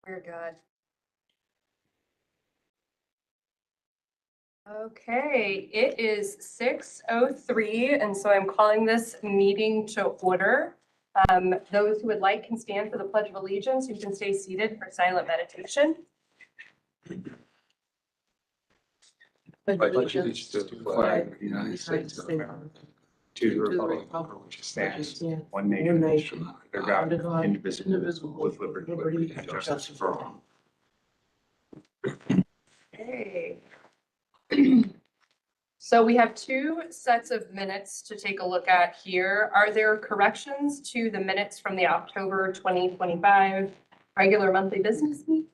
Dear God. Okay, it is 6:03, and so I'm calling this meeting to order. Those who would like can stand for the Pledge of Allegiance. You can stay seated for silent meditation. Pledge allegiance to the flag of the United States of America, to the republic for which it stands, one nation, under God, indivisible, with liberty and justice for all. Okay. So we have two sets of minutes to take a look at here. Are there corrections to the minutes from the October 2025 regular monthly business meeting?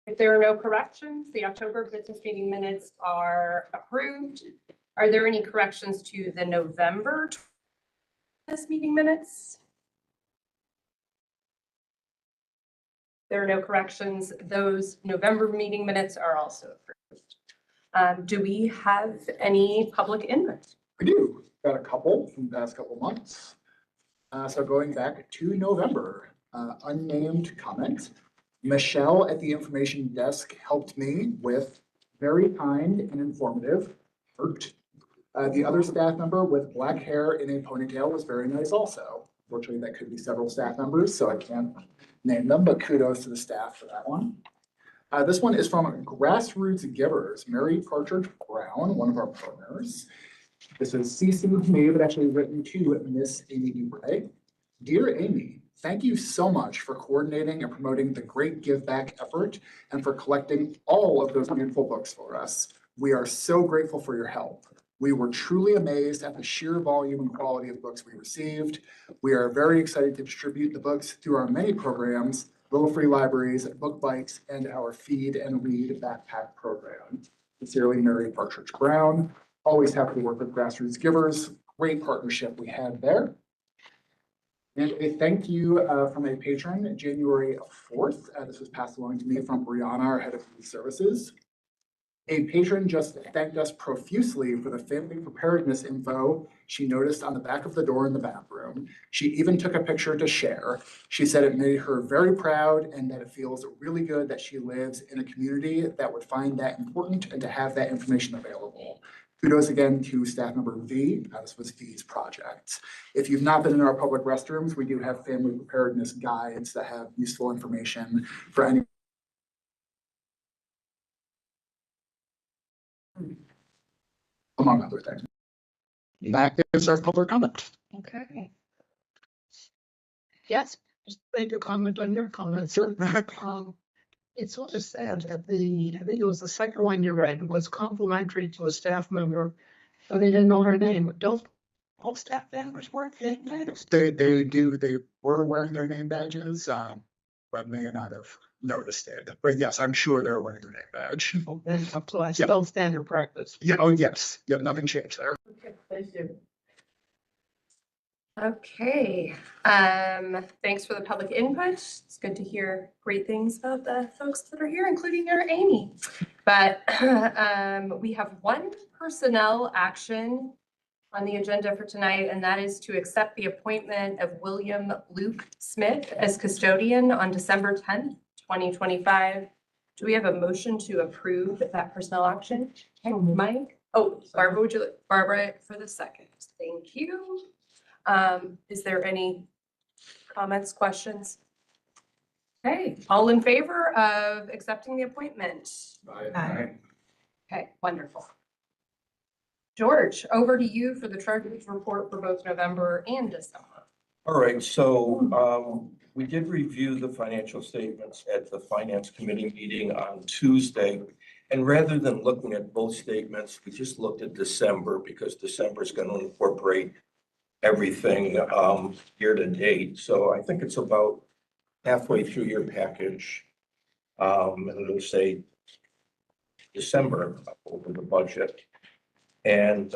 If there are no corrections, the October business meeting minutes are approved. Are there any corrections to the November business meeting minutes? There are no corrections. Those November meeting minutes are also approved. Do we have any public input? We do. Got a couple from the past couple months. So going back to November, unnamed comment. Michelle at the information desk helped me with very kind and informative art. The other staff member with black hair in a ponytail was very nice also. Fortunately, that could be several staff members, so I can't name them, but kudos to the staff for that one. This one is from Grassroots Givers, Mary Partridge Brown, one of our partners. This is CC to me, but actually written to Miss Amy Dubray. Dear Amy, thank you so much for coordinating and promoting the great Give Back effort and for collecting all of those beautiful books for us. We are so grateful for your help. We were truly amazed at the sheer volume and quality of books we received. We are very excited to distribute the books through our many programs, Little Free Libraries, Book Bites, and our Feed and Read Backpack program. Sincerely, Mary Partridge Brown. Always happy to work with Grassroots Givers. Great partnership we had there. And a thank you from a patron, January 4th. This was passed along to me from Brianna, our head of youth services. A patron just thanked us profusely for the family preparedness info she noticed on the back of the door in the bathroom. She even took a picture to share. She said it made her very proud and that it feels really good that she lives in a community that would find that important and to have that information available. Kudos again to staff member V. This was V's project. If you've not been in our public restrooms, we do have family preparedness guides that have useful information for any. Among other things. That is our public comment. Okay. Yes, just make a comment on your comments. It's sort of sad that I think it was the second one you read was complimentary to a staff member, so they didn't know her name. Don't all staff members work name badges? They do, they were wearing their name badges, but may not have noticed it. But yes, I'm sure they're wearing their name badge. Okay, so I still standard practice. Yeah, oh yes, yeah, nothing changed there. Okay, thank you. Okay, thanks for the public input. It's good to hear great things about the folks that are here, including your Amy. But we have one personnel action on the agenda for tonight, and that is to accept the appointment of William Luke Smith as custodian on December 10th, 2025. Do we have a motion to approve that personnel action? Mike? Oh, Barbara, would you like Barbara for the second? Thank you. Is there any comments, questions? Okay, all in favor of accepting the appointment? Aye. Okay, wonderful. George, over to you for the treasurer's report for both November and December. All right, so we did review the financial statements at the Finance Committee meeting on Tuesday. And rather than looking at both statements, we just looked at December because December is going to incorporate everything year to date. So I think it's about halfway through your package. And it'll say December over the budget. And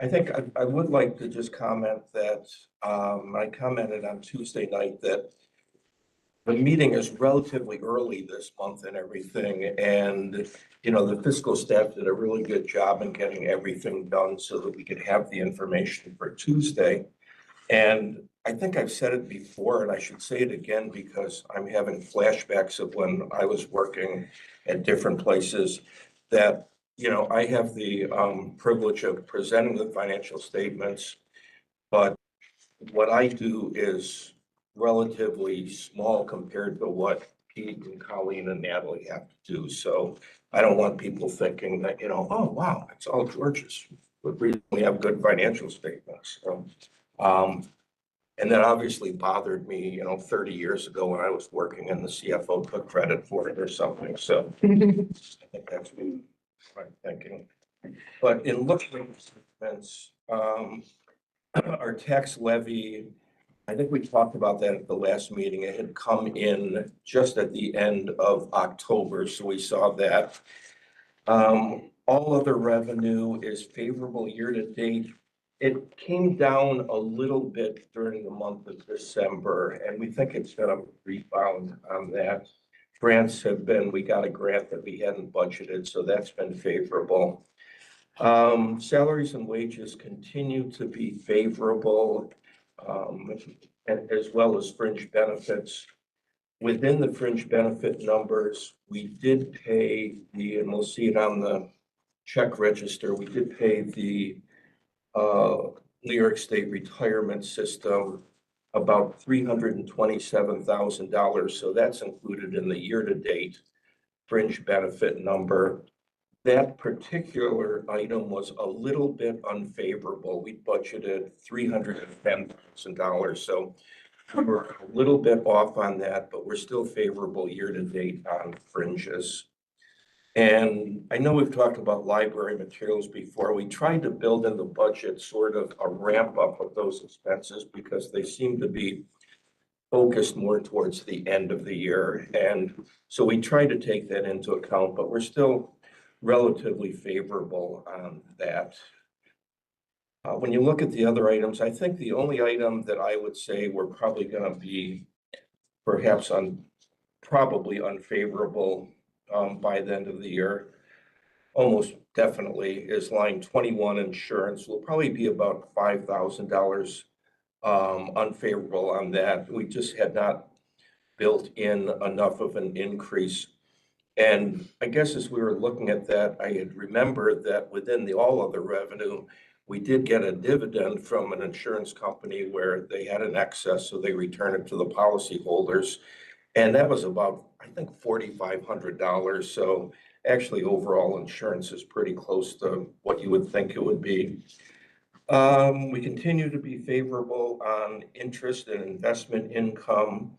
I think I would like to just comment that I commented on Tuesday night that the meeting is relatively early this month and everything. And, you know, the fiscal staff did a really good job in getting everything done so that we could have the information for Tuesday. And I think I've said it before, and I should say it again because I'm having flashbacks of when I was working at different places that, I have the privilege of presenting the financial statements, but what I do is relatively small compared to what Pete and Colleen and Natalie have to do. So I don't want people thinking that, oh, wow, it's all George's. We have good financial statements. So, and that obviously bothered me, 30 years ago when I was working and the CFO took credit for it or something. So I think that's me, my thinking. But in looking at the statements, our tax levy, I think we talked about that at the last meeting. It had come in just at the end of October, so we saw that. All other revenue is favorable year to date. It came down a little bit during the month of December, and we think it's gonna rebound on that. Grants we got a grant that we hadn't budgeted, so that's been favorable. Salaries and wages continue to be favorable, and as well as fringe benefits. Within the fringe benefit numbers, we did pay and we'll see it on the check register, we did pay the New York State retirement system about $327,000. So that's included in the year-to-date fringe benefit number. That particular item was a little bit unfavorable. We budgeted $310,000. So we're a little bit off on that, but we're still favorable year-to-date on fringes. And I know we've talked about library materials before. We tried to build in the budget sort of a ramp up of those expenses because they seem to be focused more towards the end of the year. And so we tried to take that into account, but we're still relatively favorable on that. When you look at the other items, I think the only item that I would say we're probably going to be perhaps probably unfavorable by the end of the year, almost definitely, is line 21 insurance. Will probably be about $5,000 unfavorable on that. We just had not built in enough of an increase. And I guess as we were looking at that, I had remembered that within the all other revenue, we did get a dividend from an insurance company where they had an excess, so they returned it to the policyholders. And that was about, I think, $4,500. So actually, overall insurance is pretty close to what you would think it would be. We continue to be favorable on interest and investment income.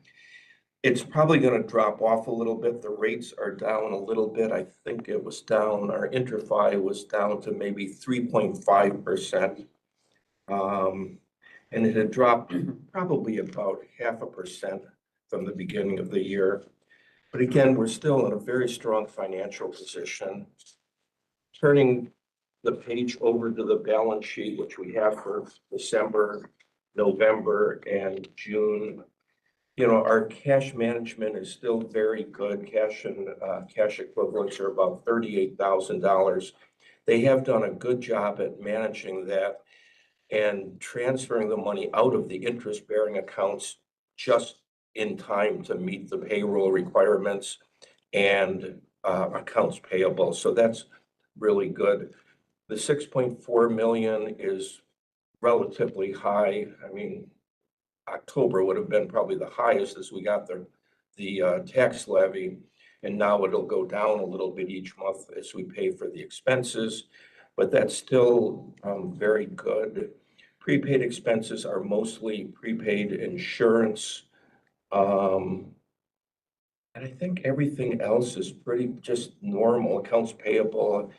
It's probably going to drop off a little bit. The rates are down a little bit. I think it was down, our IntraFi was down to maybe 3.5%. And it had dropped probably about 0.5% from the beginning of the year. But again, we're still in a very strong financial position. Turning the page over to the balance sheet, which we have for December, November, and June. Our cash management is still very good. Cash and cash equivalents are about $38,000. They have done a good job at managing that and transferring the money out of the interest-bearing accounts just in time to meet the payroll requirements and accounts payable. So that's really good. The 6.4 million is relatively high. I mean, October would have been probably the highest as we got the tax levy, and now it'll go down a little bit each month as we pay for the expenses, but that's still very good. Prepaid expenses are mostly prepaid insurance. And I think everything else is pretty just normal. Accounts payable,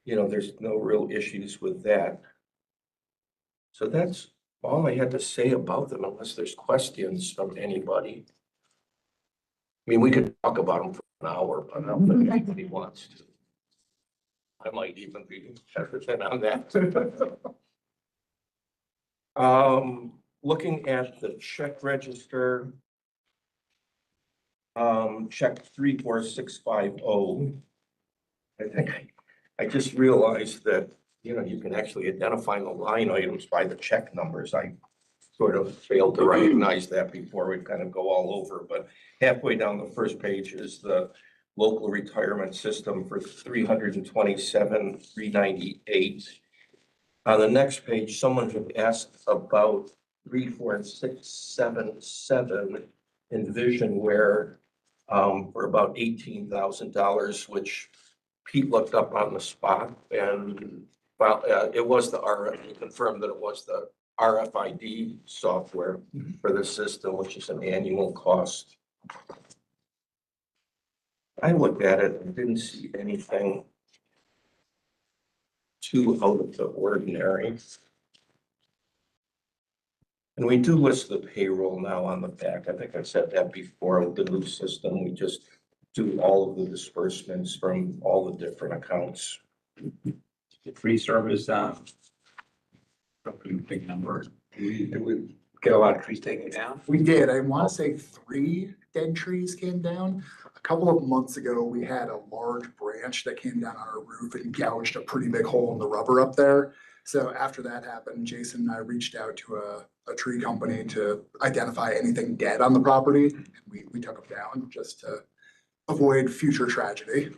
there's no real issues with that. So that's all I had to say about them, unless there's questions from anybody. I mean, we could talk about them for an hour, but I don't think anybody wants to. I might even be hesitant on that. Looking at the check register, check 34650. I think I just realized that, you can actually identify the line items by the check numbers. I sort of failed to recognize that before we kind of go all over, but halfway down the first page is the local retirement system for 327,398. On the next page, someone had asked about 34677 Envision Ware for about $18,000, which Pete looked up on the spot, and well, it was the he confirmed that it was the RFID software for the system, which is an annual cost. I looked at it and didn't see anything too out of the ordinary. And we do list the payroll now on the back. I think I said that before. With the new system, we just do all of the disbursements from all the different accounts. The tree service, big number. Did we get a lot of trees taken down? We did. I want to say 3 dead trees came down. A couple of months ago, we had a large branch that came down on our roof and gouged a pretty big hole in the rubber up there. So after that happened, Jason and I reached out to a tree company to identify anything dead on the property. And we took them down just to avoid future tragedy.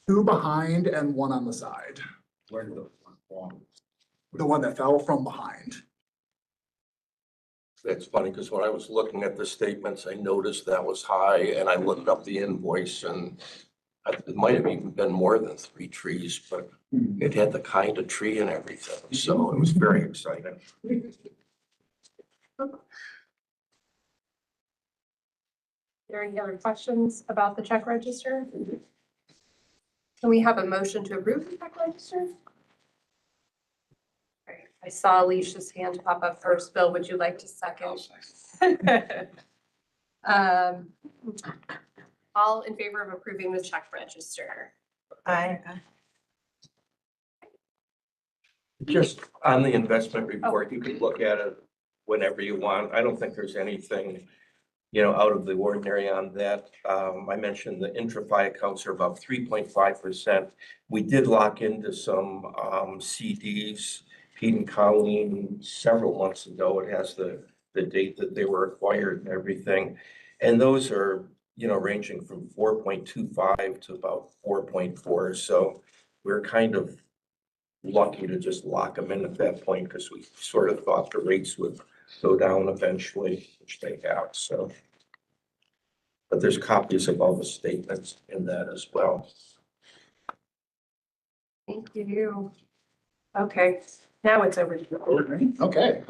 2 behind and 1 on the side. Where did those fall? The one that fell from behind. That's funny because when I was looking at the statements, I noticed that was high and I looked up the invoice and it might have even been more than 3 trees, but it had the kind of tree and everything. So it was very exciting. Are there any other questions about the check register? Can we have a motion to approve the check register? Great. I saw Alicia's hand pop up first. Bill, would you like to second? All in favor of approving the check register? Aye. Just on the investment report, you can look at it whenever you want. I don't think there's anything, out of the ordinary on that. I mentioned the IntraFi accounts are about 3.5%. We did lock into some CDs, Pete and Colleen, several months ago. It has the date that they were acquired and everything. And those are, ranging from 4.25 to about 4.4. So we're kind of lucky to just lock them in at that point because we sort of thought the rates would go down eventually, which they have. So, but there's copies of all the statements in that as well. Thank you. Okay, now it's over to you. Okay,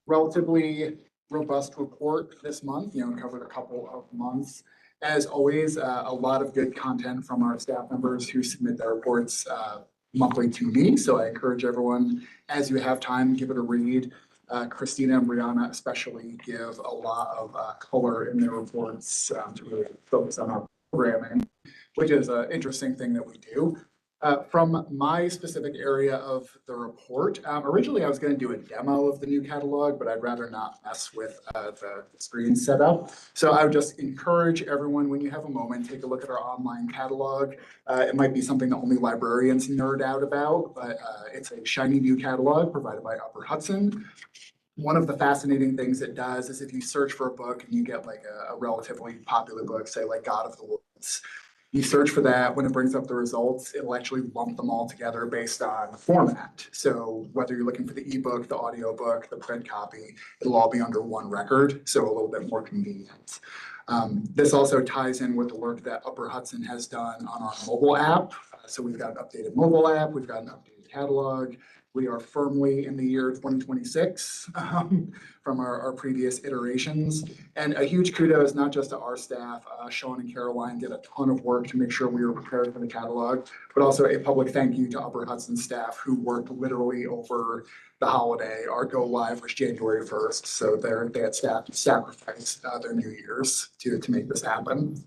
relatively robust report this month, covered a couple of months. As always, a lot of good content from our staff members who submit their reports monthly to me. So I encourage everyone, as you have time, give it a read. Christina and Brianna especially give a lot of color in their reports to really focus on our programming, which is an interesting thing that we do. From my specific area of the report, originally I was going to do a demo of the new catalog, but I'd rather not mess with the screen setup. So I would just encourage everyone, when you have a moment, take a look at our online catalog. It might be something that only librarians nerd out about, but it's a shiny new catalog provided by Upper Hudson. One of the fascinating things it does is if you search for a book and you get like a relatively popular book, say like God of the Woods, you search for that, when it brings up the results, it'll actually lump them all together based on format. So whether you're looking for the ebook, the audiobook, the print copy, it'll all be under one record, so a little bit more convenient. This also ties in with the work that Upper Hudson has done on our mobile app. So we've got an updated mobile app, we've got an updated catalog. We are firmly in the year 2026 from our previous iterations. And a huge kudos, not just to our staff, Sean and Caroline did a ton of work to make sure we were prepared for the catalog, but also a public thank you to Upper Hudson staff who worked literally over the holiday. Our go live was January 1st. So they had staff sacrifice their New Year's to make this happen.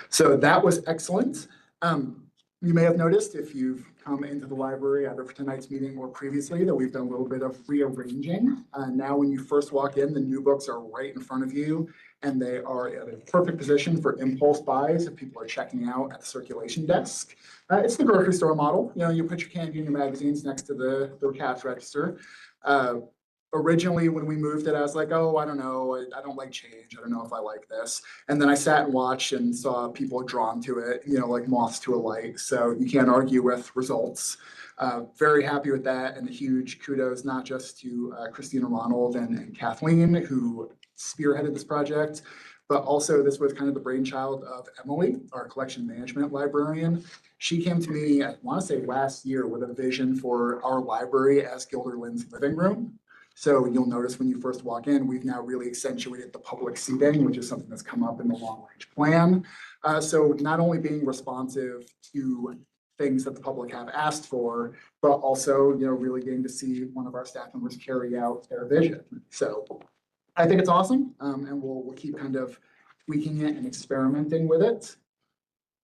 So that was excellent. You may have noticed if you've come into the library either for tonight's meeting or previously that we've done a little bit of rearranging. Now when you first walk in, the new books are right in front of you and they are at a perfect position for impulse buys if people are checking out at the circulation desk. It's the grocery store model. You put your candy and your magazines next to the cash register. Originally, when we moved it, I was like, oh, I don't know, I don't like change. I don't know if I like this. And then I sat and watched and saw people drawn to it, like moths to a light. So you can't argue with results. Very happy with that, and a huge kudos not just to Christina Ronald and Kathleen, who spearheaded this project, but also this was kind of the brainchild of Emily, our collection management librarian. She came to me, I want to say last year, with a vision for our library as Gilderland's living room. So you'll notice when you first walk in, we've now really accentuated the public seating, which is something that's come up in the long range plan. So not only being responsive to things that the public have asked for, but also, really getting to see one of our staff members carry out their vision. So I think it's awesome, and we'll keep kind of tweaking it and experimenting with it.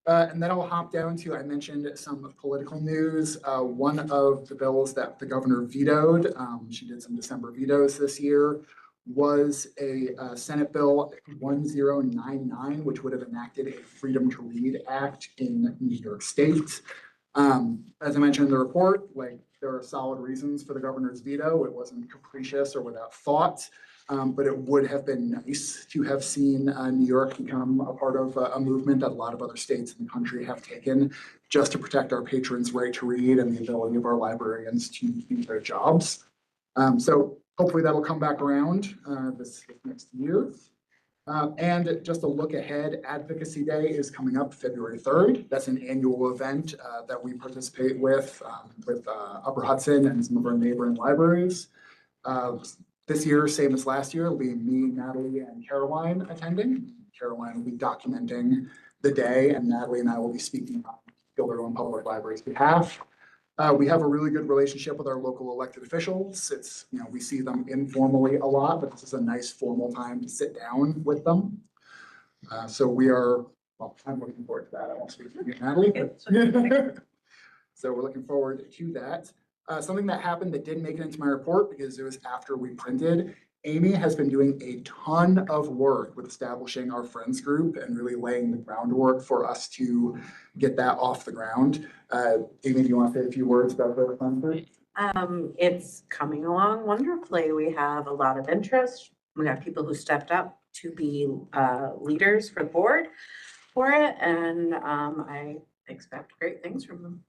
And then I'll hop down to, I mentioned some political news. One of the bills that the governor vetoed, she did some December vetoes this year, was a Senate Bill 1099, which would have enacted a Freedom to Read Act in New York State. As I mentioned in the report, there are solid reasons for the governor's veto. It wasn't capricious or without thought. But it would have been nice to have seen New York become a part of a movement that a lot of other states in the country have taken just to protect our patrons' right to read and the ability of our librarians to do their jobs. So hopefully that'll come back around this next year. And just a look ahead, Advocacy Day is coming up February 3rd. That's an annual event that we participate with Upper Hudson and some of our neighboring libraries. This year, same as last year, it'll be me, Natalie, and Caroline attending. Caroline will be documenting the day, and Natalie and I will be speaking on Gilderland Public Library's behalf. We have a really good relationship with our local elected officials. It's, we see them informally a lot, but this is a nice formal time to sit down with them. So I'm looking forward to that. I won't speak to you, Natalie. So we're looking forward to that. Something that happened that didn't make it into my report because it was after we printed. Amy has been doing a ton of work with establishing our friends group and really laying the groundwork for us to get that off the ground. Amy, do you want to say a few words about the friends group? It's coming along wonderfully. We have a lot of interest. We have people who stepped up to be leaders for the board for it, and I expect great things from them.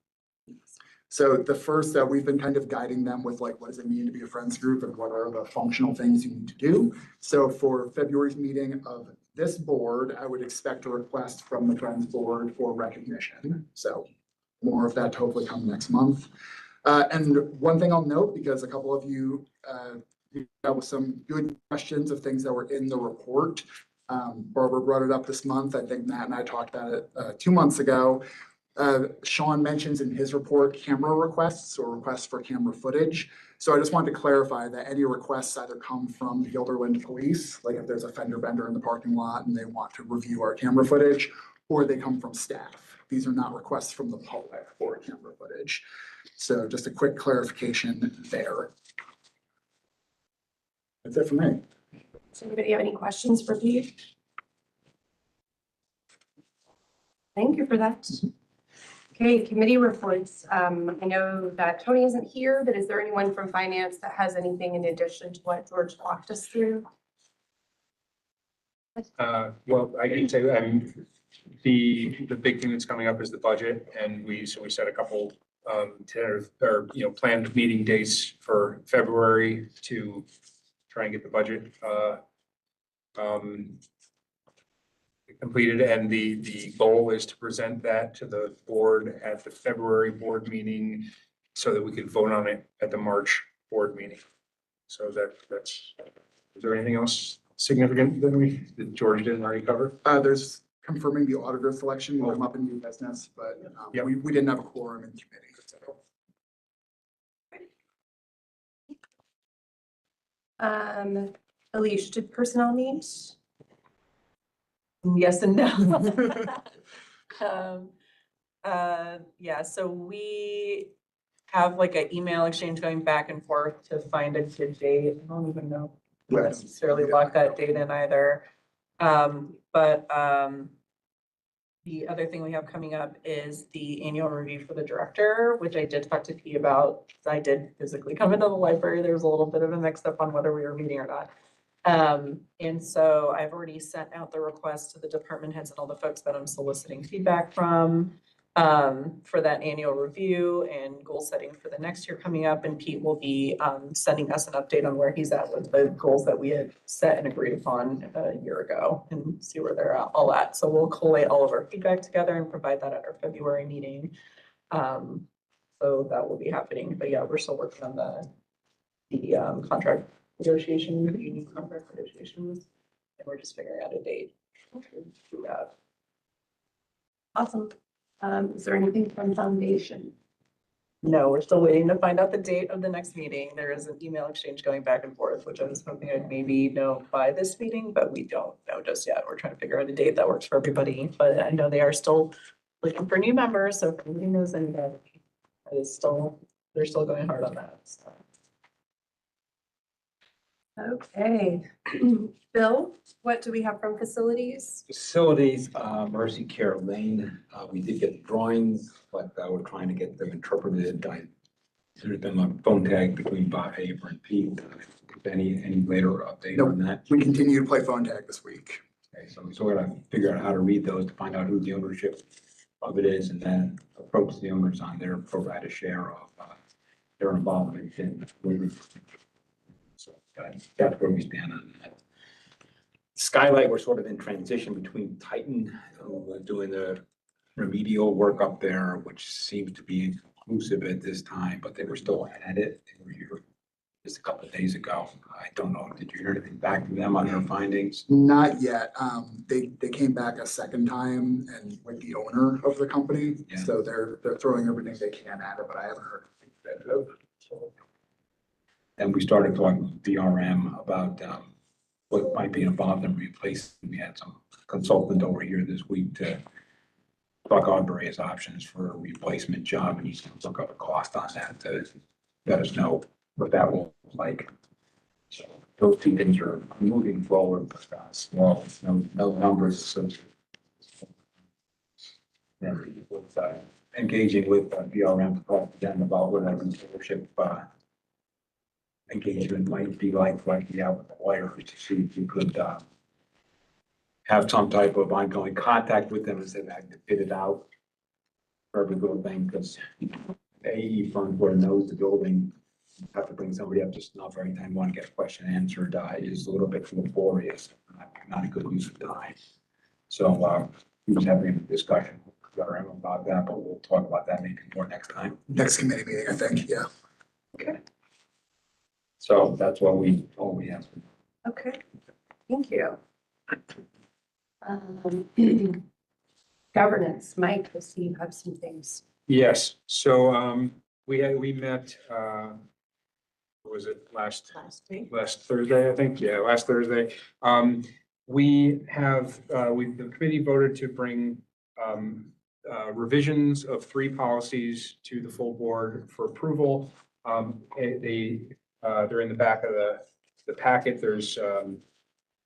So the first, we've been kind of guiding them with what does it mean to be a friends group and what are the functional things you need to do. So for February's meeting of this board, I would expect a request from the Friends Board for recognition. So more of that to hopefully come next month. And one thing I'll note, because a couple of you dealt with some good questions of things that were in the report. Barbara brought it up this month. I think Matt and I talked about it 2 months ago. Sean mentions in his report camera requests or requests for camera footage. So I just wanted to clarify that any requests either come from the Gilderland Police, like if there's a fender bender in the parking lot and they want to review our camera footage, or they come from staff. These are not requests from the public for camera footage. So just a quick clarification there. That's it for me. Does anybody have any questions for Pete? Thank you for that. Okay, committee reports. I know that Tony isn't here, but is there anyone from finance that has anything in addition to what George walked us through? Well, I can say, the big thing that's coming up is the budget, and we set a couple tentative or planned meeting dates for February to try and get the budget completed, and the goal is to present that to the board at the February board meeting so that we can vote on it at the March board meeting. So that's, is there anything else significant that George didn't already cover? There's confirming the auditor selection will come up in new business, but Yep. we didn't have a quorum in committee. So. Alicia, did personnel meet? Yes and no. Yeah, so we have an email exchange going back and forth to find a good date. I don't even know if we Right. necessarily lock that date in either. But the other thing we have coming up is the annual review for the director, which I did talk to Pete about. I did physically come into the library. There was a little bit of a mix up on whether we were meeting or not. And so I've already sent out the request to the department heads and all the folks that I'm soliciting feedback from for that annual review and goal setting for the next year coming up. And Pete will be sending us an update on where he's at with the goals that we had set and agreed upon a year ago and see where they're all at. So we'll collate all of our feedback together and provide that at our February meeting. So that will be happening. But yeah, we're still working on the contract negotiation, union contract negotiations, and we're just figuring out a date to do that. Awesome. Is there anything from Foundation? No, we're still waiting to find out the date of the next meeting. There is an email exchange going back and forth, which I was hoping I'd maybe know by this meeting, but we don't know just yet. We're trying to figure out a date that works for everybody, but I know they are still looking for new members, so if anybody knows anybody, they're still going hard on that, so. Okay. Bill, what do we have from facilities? Facilities, Mercy Care Lane, we did get drawings, but we're trying to get them interpreted. There's been a phone tag between Bob Haber and Pete. Any later update on that? We continue to play phone tag this week. Okay, so we're gonna figure out how to read those to find out who the ownership of it is, and then approach the owners on their pro rata share of their involvement in. So that's where we stand on that. Skylight, we're sort of in transition between Titan, who are doing the remedial work up there, which seems to be inclusive at this time, but they were still at it. They were here just a couple of days ago. I don't know, did you hear anything back from them on their findings? Not yet. They came back a second time and with the owner of the company. Yeah. So they're throwing everything they can at it, but I haven't heard anything definitive. Then we started talking with DRM about what might be involved in replacing. We had some consultant over here this week to talk about various options for a replacement job, and he's going to look up a cost on that to let us know what that will look like. So those two things are moving forward, but small, no numbers associated. Then with engaging with DRM to talk to them about what our leadership engagement might be like we have with the lawyers, to see if we could have some type of ongoing contact with them as they've had to fit it out for every little thing, because the AE firm where knows the building, have to bring somebody up to snuff every time you want to get a question answered is a little bit laborious, not a good use of time. So we was having a discussion with DRM about that, but we'll talk about that maybe more next time. Next committee meeting, I think, yeah. Okay. So that's all we have. Okay, thank you. Governance, Mike, I see you have some things. Yes, so we met, what was it, last Thursday, I think, yeah, last Thursday. We have, the committee voted to bring revisions of 3 policies to the full board for approval. They're in the back of the packet. There's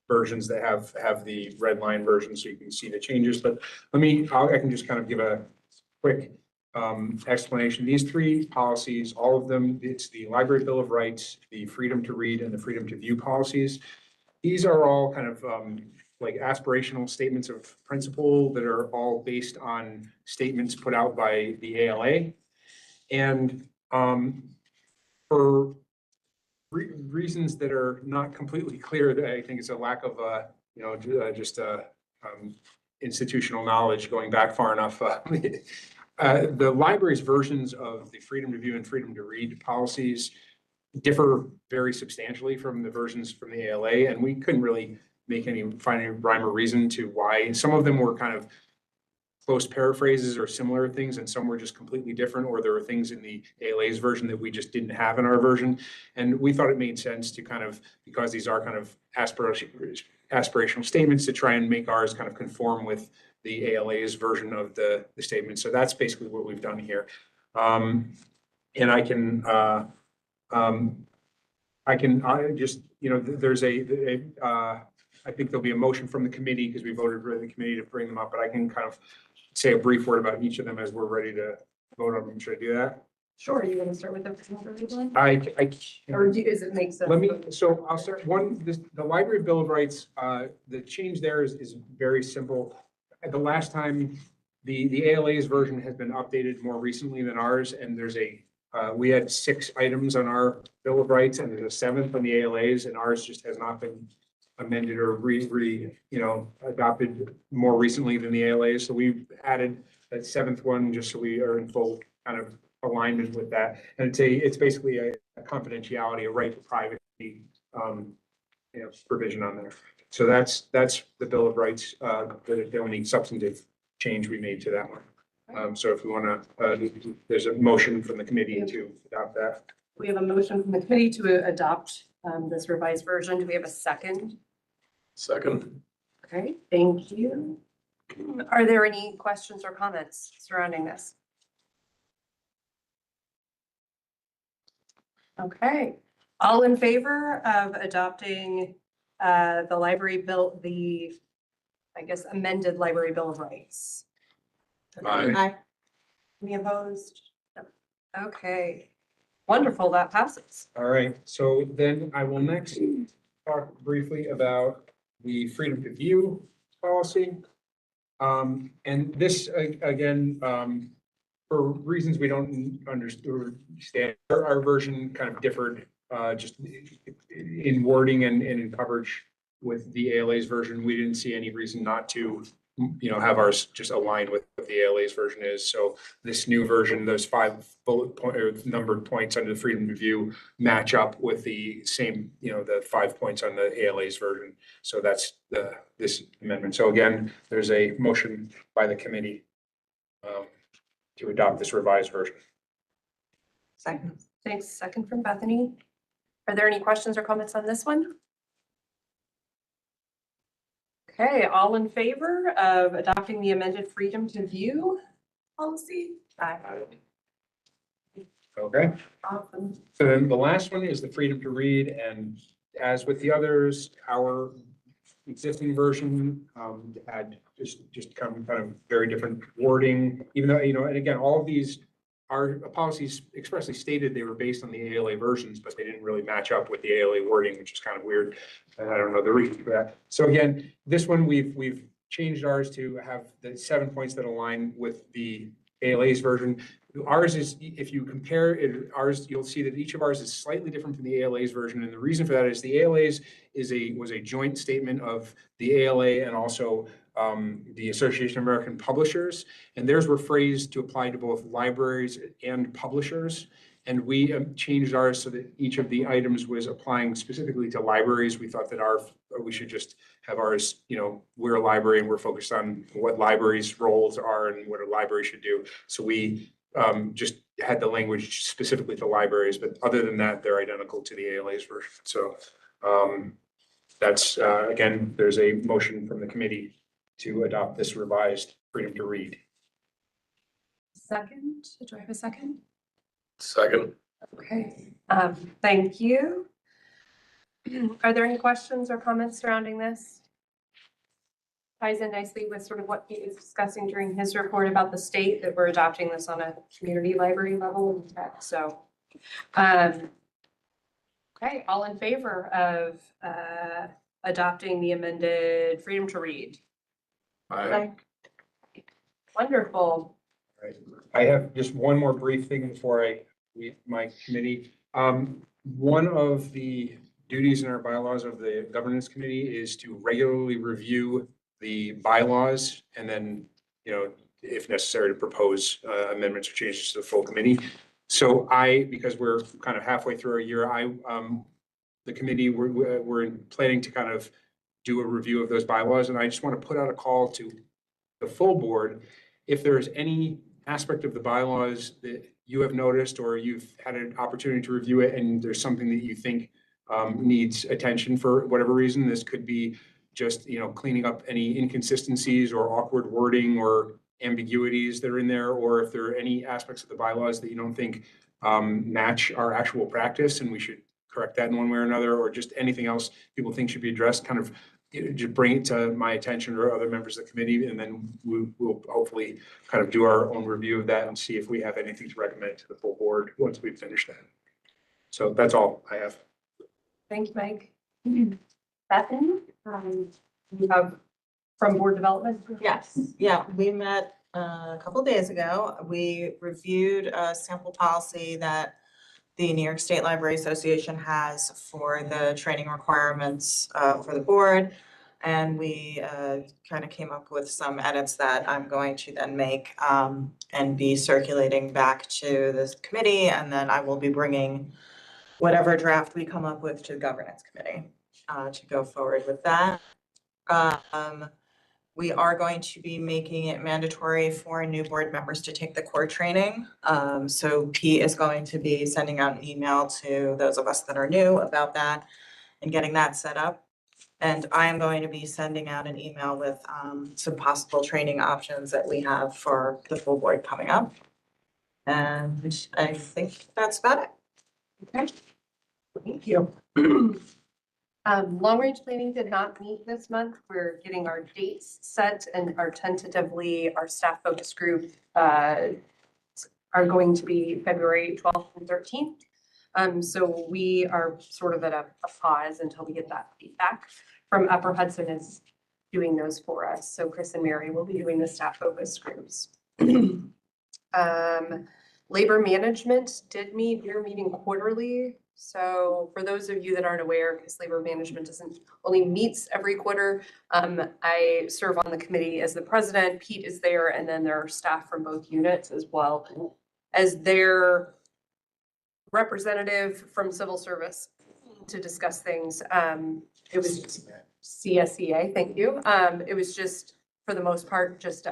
versions that have the red line version so you can see the changes, but I can just kind of give a quick explanation. These 3 policies, all of them, it's the Library Bill of Rights, the Freedom to Read, and the Freedom to View policies. These are all kind of like aspirational statements of principle that are all based on statements put out by the ALA. And for reasons that are not completely clear, I think it's a lack of, institutional knowledge going back far enough. The library's versions of the Freedom to View and Freedom to Read policies differ very substantially from the versions from the ALA, and we couldn't really find any rhyme or reason to why. Some of them were kind of close paraphrases or similar things, and some were just completely different, or there were things in the ALA's version that we just didn't have in our version. And we thought it made sense to kind of, because these are kind of aspirational statements, to try and make ours kind of conform with the ALA's version of the statement. So that's basically what we've done here. And I just, there's I think there'll be a motion from the committee because we voted for the committee to bring them up, but I can kind of say a brief word about each of them as we're ready to vote on them. Should I do that? Sure, you want to start with the one? I Or does it make sense? Let me, so I'll start, the Library Bill of Rights, the change there is very simple. At the last time, the ALA's version has been updated more recently than ours, and there's we had 6 items on our Bill of Rights, and there's a 7th on the ALA's, and ours just has not been amended or adopted more recently than the ALA's. So we added that 7th one, just so we are in full kind of alignment with that. And it's basically a confidentiality, a right to privacy, provision on there. So that's the Bill of Rights, the only substantive change we made to that one. So if we want to, there's a motion from the committee to adopt that. We have a motion from the committee to adopt this revised version. Do we have a second? Second. Okay, thank you. Are there any questions or comments surrounding this? Okay, all in favor of adopting the library bill, I guess amended library bill of rights? Aye. Any opposed? No. Okay, wonderful, that passes. All right, so then I will next talk briefly about the freedom to view policy. And this, again, for reasons we don't understand, our version kind of differed just in wording and in coverage with the ALA's version. We didn't see any reason not to, have ours just align with what the ALA's version is. So this new version, those 5 bullet point or numbered points under the freedom to view match up with the same, the 5 points on the ALA's version. So that's this amendment. So again, there's a motion by the committee to adopt this revised version. Second. Thanks. Second from Bethany. Are there any questions or comments on this one? Okay, all in favor of adopting the amended freedom to view policy? Aye. Okay. Awesome. So then the last one is the freedom to read, and as with the others, our existing version had just kind of very different wording, even though, and again, all of these, our policies expressly stated they were based on the ALA versions, but they didn't really match up with the ALA wording, which is kind of weird. And I don't know the reason for that. So again, this one, we've changed ours to have the 7 points that align with the ALA's version. Ours is, if you compare it, ours, you'll see that each of ours is slightly different from the ALA's version. And the reason for that is the ALA's was a joint statement of the ALA and also the Association of American Publishers. And theirs were phrased to apply to both libraries and publishers. And we changed ours so that each of the items was applying specifically to libraries. We thought that we should just have ours, we're a library and we're focused on what libraries' roles are and what a library should do. So we just had the language specifically to libraries, but other than that, they're identical to the ALA's version. So that's, again, there's a motion from the committee to adopt this revised freedom to read. Second, do I have a second? Second. Okay, thank you. Are there any questions or comments surrounding this? Ties in nicely with sort of what he was discussing during his report about the state that we're adopting this on a community library level. So, okay, all in favor of adopting the amended freedom to read? Aye. Wonderful. Right. I have just one more brief thing before I leave my committee. One of the duties in our bylaws of the governance committee is to regularly review the bylaws and then, if necessary, to propose amendments or changes to the full committee. So because we're kind of halfway through a year, the committee, we're planning to kind of do a review of those bylaws. And I just want to put out a call to the full board. If there is any aspect of the bylaws that you have noticed or you've had an opportunity to review it and there's something that you think needs attention for whatever reason, this could be just, cleaning up any inconsistencies or awkward wording or ambiguities that are in there, or if there are any aspects of the bylaws that you don't think match our actual practice and we should correct that in one way or another, or just anything else people think should be addressed, kind of just bring it to my attention or other members of the committee, and then we'll hopefully kind of do our own review of that and see if we have anything to recommend to the full board once we finish that. So that's all I have. Thank you, Mike. Bethany, you have from board development? Yes, yeah, we met a couple days ago. We reviewed a sample policy that the New York State Library Association has for the training requirements for the board. And we kind of came up with some edits that I'm going to then make and be circulating back to this committee. And then I will be bringing whatever draft we come up with to the governance committee to go forward with that. We are going to be making it mandatory for new board members to take the core training. So Pete is going to be sending out an email to those of us that are new about that and getting that set up. And I am going to be sending out an email with some possible training options that we have for the full board coming up. And I think that's about it. Okay. Thank you. Long-range planning did not meet this month. We're getting our dates set and our staff focus group are going to be February 12th and 13th. So we are sort of at a pause until we get that feedback from Upper Hudson is doing those for us. So Chris and Mary will be doing the staff focus groups. Labor management did meet, you're meeting quarterly. So for those of you that aren't aware, because labor management doesn't only meets every quarter, I serve on the committee as the president. Pete is there, and then there are staff from both units as well as their representative from civil service to discuss things. It was CSEA, thank you. It was just, for the most part, just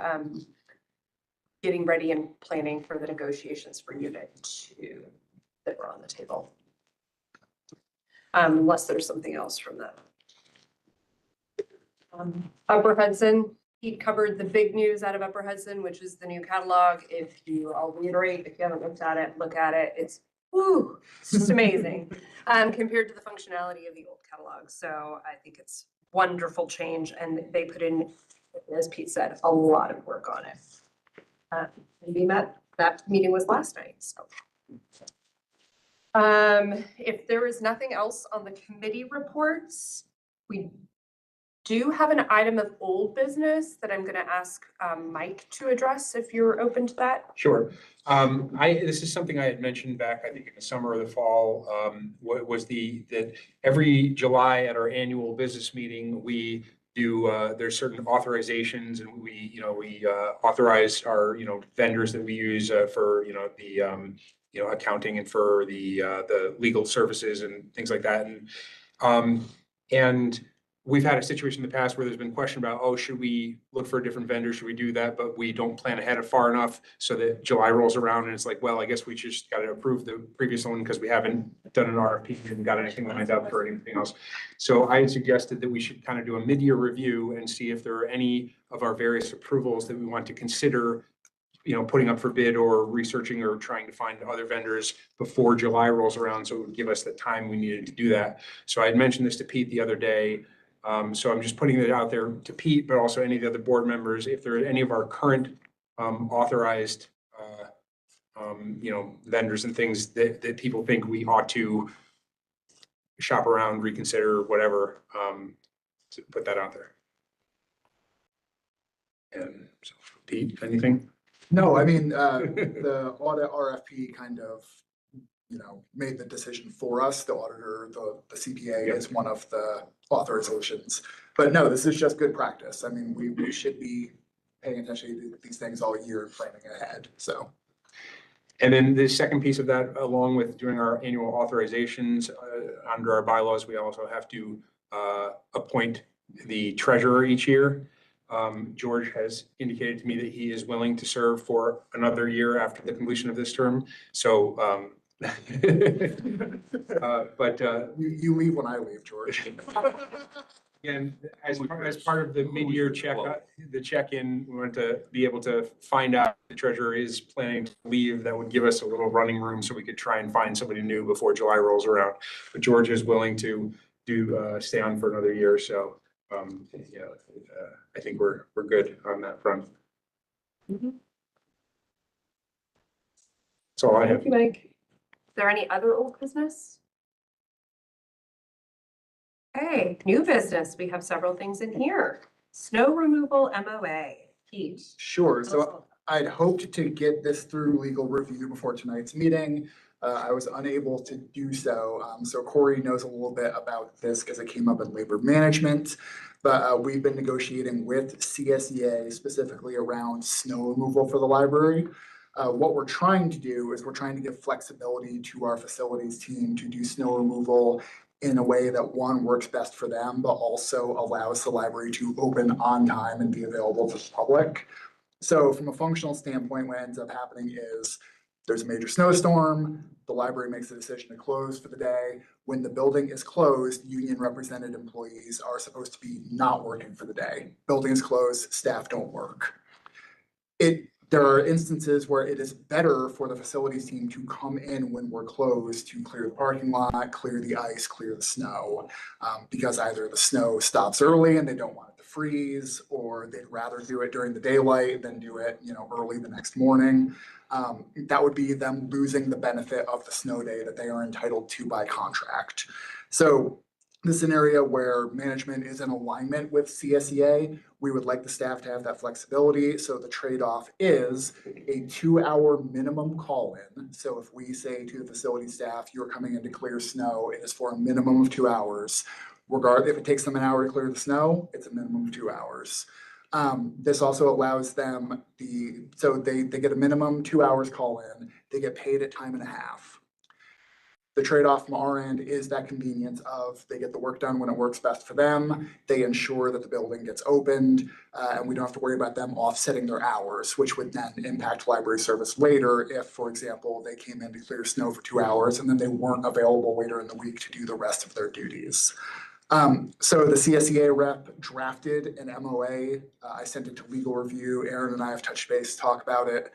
getting ready and planning for the negotiations for Unit 2 that were on the table. Unless there's something else from that. Upper Hudson, he covered the big news out of Upper Hudson, which is the new catalog. I'll reiterate, if you haven't looked at it, look at it. It's just amazing compared to the functionality of the old catalog. So I think it's wonderful change, and they put in, as Pete said, a lot of work on it. And that meeting was last night, so. If there is nothing else on the committee reports, we do have an item of old business that I'm gonna ask Mike to address, if you're open to that. Sure. This is something I had mentioned back, I think in the summer or the fall, that every July at our annual business meeting, we do, there's certain authorizations, and we authorize our, vendors that we use for, the accounting and for the legal services and things like that. And we've had a situation in the past where there's been question about, should we look for a different vendor? Should we do that? But we don't plan ahead far enough so that July rolls around and it's like, well, I guess we just got to approve the previous one because we haven't done an RFP and got anything lined up for anything else. So I had suggested that we should kind of do a mid-year review and see if there are any of our various approvals that we want to consider, putting up for bid or researching or trying to find other vendors before July rolls around. So it would give us the time we needed to do that. So I had mentioned this to Pete the other day. So I'm just putting it out there to Pete, but also any of the other board members, if there are any of our current authorized, vendors and things that people think we ought to shop around, reconsider, whatever, to put that out there. And so, Pete, anything? No, I mean, the audit RFP kind of, made the decision for us. The auditor, the CPA is one of the authorizations. But no, this is just good practice. I mean, we should be paying attention to these things all year and planning ahead, so. And then the second piece of that, along with doing our annual authorizations, under our bylaws, we also have to appoint the treasurer each year. George has indicated to me that he is willing to serve for another year after the completion of this term. So, but you leave when I leave, George. and as part of the mid-year check-in, we want to be able to find out if the treasurer is planning to leave. That would give us a little running room so we could try and find somebody new before July rolls around. But George is willing to stay on for another year or so. I think we're good on that front. Mhm. That's all I have. Thank you, Mike. Is there any other old business? Hey, new business. We have several things in here. Snow removal MOA. Pete. Sure, tell us so all. I'd hoped to get this through legal review before tonight's meeting. I was unable to do so. So Corey knows a little bit about this because it came up in labor management. But we've been negotiating with CSEA specifically around snow removal for the library. What we're trying to do is we're trying to give flexibility to our facilities team to do snow removal in a way that one works best for them, but also allows the library to open on time and be available to the public. So from a functional standpoint, what ends up happening is there's a major snowstorm, the library makes the decision to close for the day. When the building is closed, union represented employees are supposed to be not working for the day. Building is closed, staff don't work. There are instances where it is better for the facilities team to come in when we're closed to clear the parking lot, clear the ice, clear the snow. Because either the snow stops early and they don't want it to freeze, or they'd rather do it during the daylight than do it, early the next morning. That would be them losing the benefit of the snow day that they are entitled to by contract. So this is an area where management is in alignment with CSEA. We would like the staff to have that flexibility. So the trade-off is a 2-hour minimum call-in. So if we say to the facility staff, you're coming in to clear snow, it is for a minimum of 2 hours. Regardless, if it takes them an hour to clear the snow, it's a minimum of 2 hours. This also allows them so they get a minimum 2 hours call-in. They get paid at time and a half. The trade-off from our end is that convenience of they get the work done when it works best for them. They ensure that the building gets opened, and we don't have to worry about them offsetting their hours, which would then impact library service later if, for example, they came in to clear snow for 2 hours and then they weren't available later in the week to do the rest of their duties. So the CSEA rep drafted an MOA. I sent it to legal review. Aaron and I have touched base to talk about it.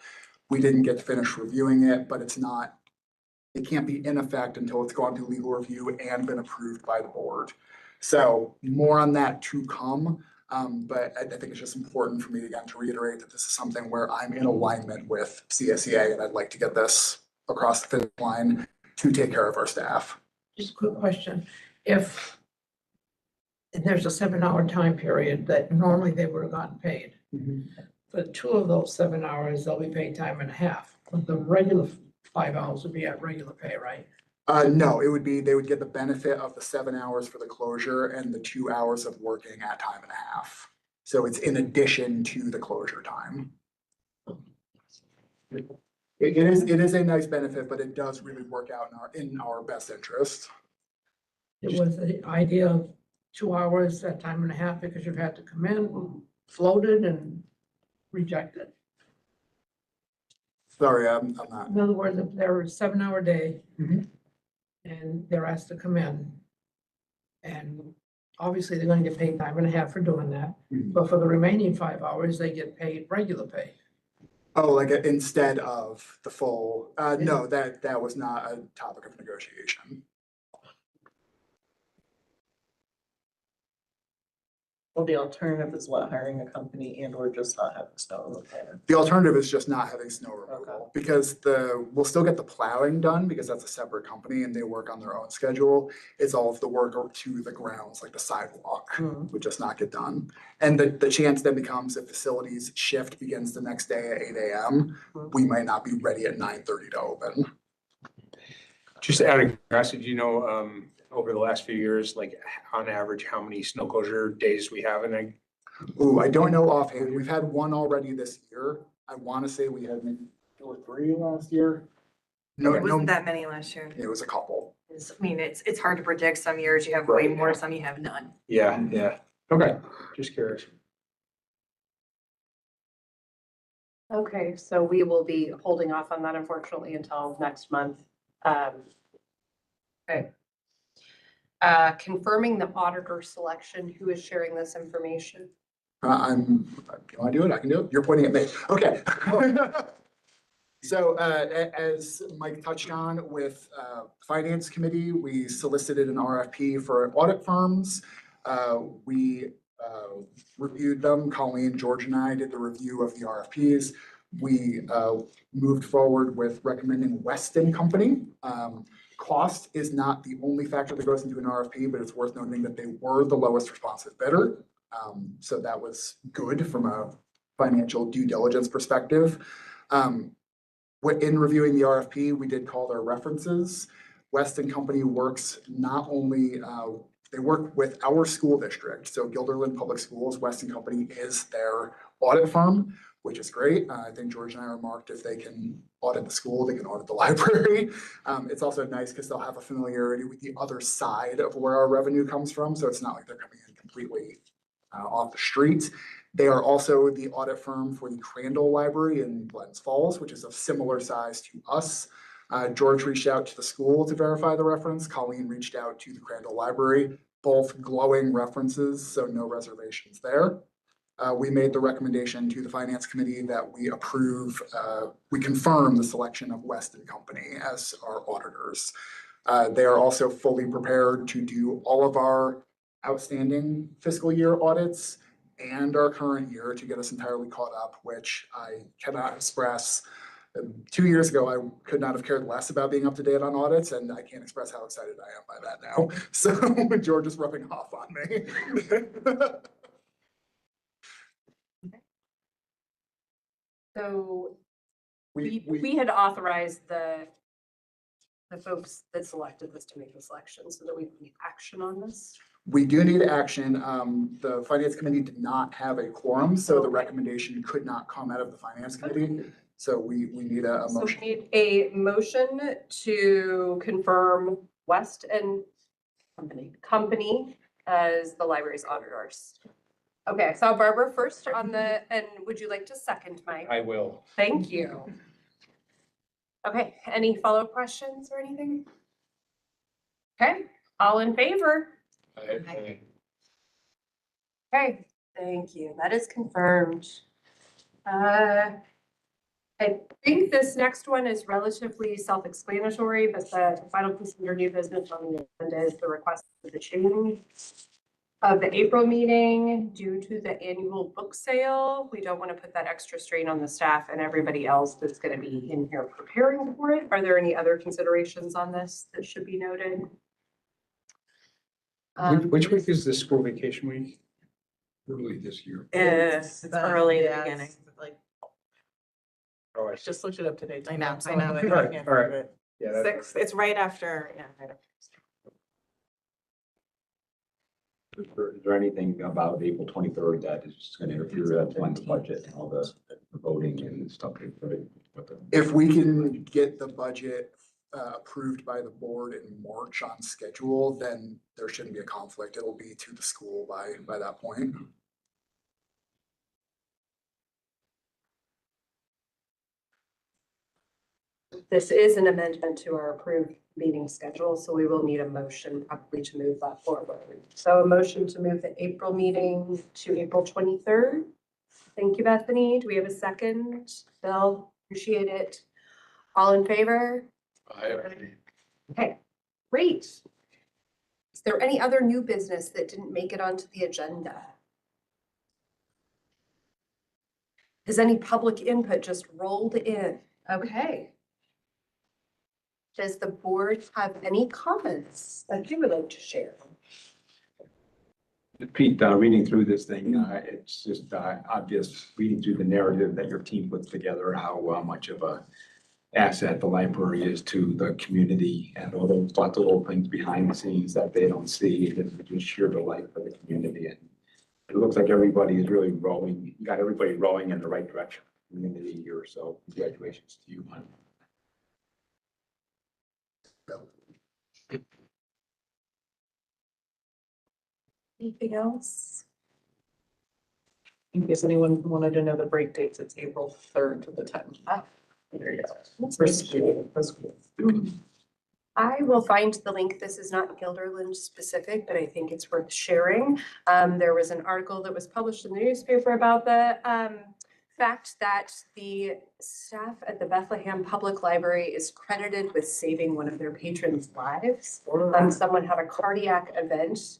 We didn't get to finish reviewing it, but it can't be in effect until it's gone through legal review and been approved by the board. So more on that to come. But I think it's just important for me again to reiterate that this is something where I'm in alignment with CSEA and I'd like to get this across the finish line to take care of our staff. Just a quick question. If there's a 7-hour time period that normally they would have gotten paid, for 2 of those 7 hours, they'll be paid time and a half. But the regular 5 hours would be at regular pay, right? No, they would get the benefit of the 7 hours for the closure and the 2 hours of working at time and a half. So it's in addition to the closure time. It is a nice benefit, but it does really work out in our best interest. It was the idea of 2 hours at time and a half because you've had to come in, floated and rejected. Sorry, I'm not. In other words, if they're a 7-hour day Mhm. and they're asked to come in, and obviously they're gonna get paid time and a half for doing that, Mhm. but for the remaining 5 hours, they get paid regular pay. Oh, like instead of the full, no, that was not a topic of negotiation. Well, the alternative is what, hiring a company and or just not having snow removal? The alternative is just not having snow removal Okay. because we'll still get the plowing done because that's a separate company and they work on their own schedule. It's all of the work to the grounds, like the sidewalk, would just not get done. And the chance then becomes if facilities shift begins the next day at 8 a.m., we might not be ready at 9:30 to open. Just out of curiosity, do you know, over the last few years, like on average, how many snow closure days we have in a? Ooh, I don't know offhand. We've had one already this year. I want to say we had maybe 2 or 3 last year. No, It wasn't no, that many last year. it was a couple. It's hard to predict. Some years you have way Right. more, some you have none. Yeah. Okay, just curious. Okay, so we will be holding off on that unfortunately until next month. Okay. Confirming the auditor selection, who is sharing this information? Can I do it? I can do it. You're pointing at me. Okay. So as Mike touched on with Finance Committee, we solicited an RFP for audit firms. We reviewed them. Colleen, George, and I did the review of the RFPs. We moved forward with recommending Weston Company. Cost is not the only factor that goes into an RFP, but it's worth noting that they were the lowest responsive bidder. So that was good from a financial due diligence perspective. In reviewing the RFP, we did call their references. Weston Company works not only, they work with our school district. So Guilderland Public Schools, Weston Company is their audit firm, which is great. I think George and I remarked if they can audit the school, they can audit the library. It's also nice because they'll have a familiarity with the other side of where our revenue comes from. So it's not like they're coming in completely off the street. They are also the audit firm for the Crandall Library in Glens Falls, which is of similar size to us. George reached out to the school to verify the reference. Colleen reached out to the Crandall Library, both glowing references, so no reservations there. We made the recommendation to the Finance Committee that we confirm the selection of Weston Company as our auditors. They are also fully prepared to do all of our outstanding fiscal year audits and our current year to get us entirely caught up, which I cannot express. 2 years ago, I could not have cared less about being up to date on audits, and I can't express how excited I am by that now. So George is rubbing off on me. So we had authorized the folks that selected this to make the selection so that we can take action on this. We do need action. The Finance Committee did not have a quorum, so the Okay. recommendation could not come out of the Finance Committee. So we need a So we motion. need a motion to confirm West and Company as the library's auditors. Okay, I saw Barbara first on the, and would you like to second, Mike? I will. Thank you. Okay, any follow-up questions or anything? Okay, all in favor? Okay, thank you. That is confirmed. I think this next one is relatively self-explanatory, but the final piece under new business on the agenda is the request for the change of the April meeting due to the annual book sale. We don't want to put that extra strain on the staff and everybody else that's going to be in here preparing for it. Are there any other considerations on this that should be noted? Which week is the school vacation week? Early this year. It's early in the Yeah, beginning. it's Like, Oh, I I see. just looked it up today. I know, so I know. like, All right, can't all right. remember it. Yeah, that- Six, it's right after, yeah. Right after. Is there anything about April 23rd that is just gonna interfere with the budget and all the voting and stuff? If we can get the budget approved by the board in March on schedule, then there shouldn't be a conflict. It'll be to the school by that point. This is an amendment to our approved meeting schedule, so we will need a motion probably to move that forward. So a motion to move the April meeting to April 23rd. Thank you, Bethany. Do we have a second? Bill, appreciate it. All in favor? Okay, great. Is there any other new business that didn't make it onto the agenda? Has any public input just rolled in? Okay. Does the board have any comments that you would like to share? Pete, reading through this thing, it's just obvious, reading through the narrative that your team puts together, how much of a asset the library is to the community and all those lots of little things behind the scenes that they don't see. It's just sheer delight for the community. And it looks like everybody is really rowing, got everybody rowing in the right direction in the end of the year. So congratulations to you on. Anything else? In case anyone wanted to know the break dates, it's April 3rd to the 10th. Ah. There you go. That's For nice. school, for school. I will find the link. This is not Guilderland specific, but I think it's worth sharing. There was an article that was published in the newspaper about the fact that the staff at the Bethlehem Public Library is credited with saving one of their patrons' lives. Someone had a cardiac event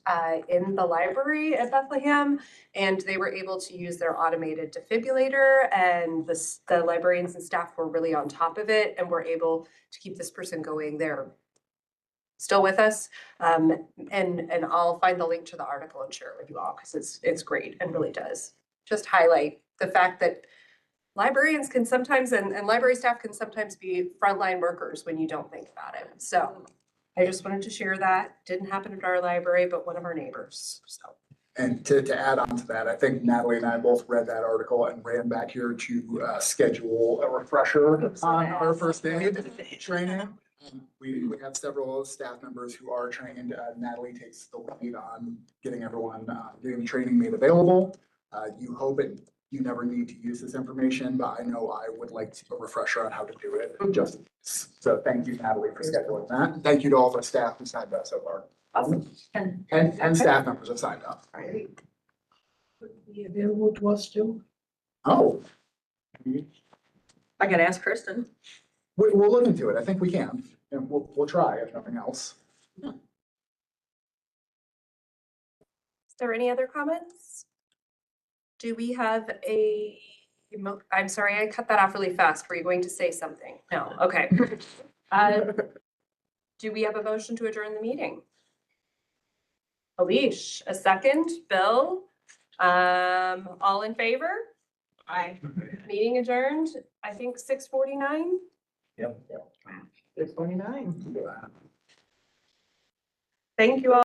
in the library at Bethlehem, and they were able to use their automated defibrillator, and the librarians and staff were really on top of it and were able to keep this person going. They're still with us. And I'll find the link to the article and share it with you all because it's great and really does just highlight the fact that librarians can sometimes, and library staff can sometimes be frontline workers when you don't think about it. So I just wanted to share that. Didn't happen at our library, but one of our neighbors, so. And to add on to that, I think Natalie and I both read that article and ran back here to schedule a refresher on our first aid training. We have several staff members who are trained. Natalie takes the lead on getting everyone, getting the training made available. You hope you never need to use this information, but I know I would like a refresher on how to do it. So thank you, Natalie, for scheduling that. Thank you to all the staff who signed up so far. Awesome. And staff members have signed up. Be available to us too. Oh, I can ask Kristen. we'll look into it. I think we can. And we'll try if nothing else. Is there any other comments? Do we have I'm sorry, I cut that off really fast. Were you going to say something? No, okay. Do we have a motion to adjourn the meeting? Alish, a second. Bill, all in favor? Aye. Meeting adjourned, I think 6:49. It's 29. Thank you all.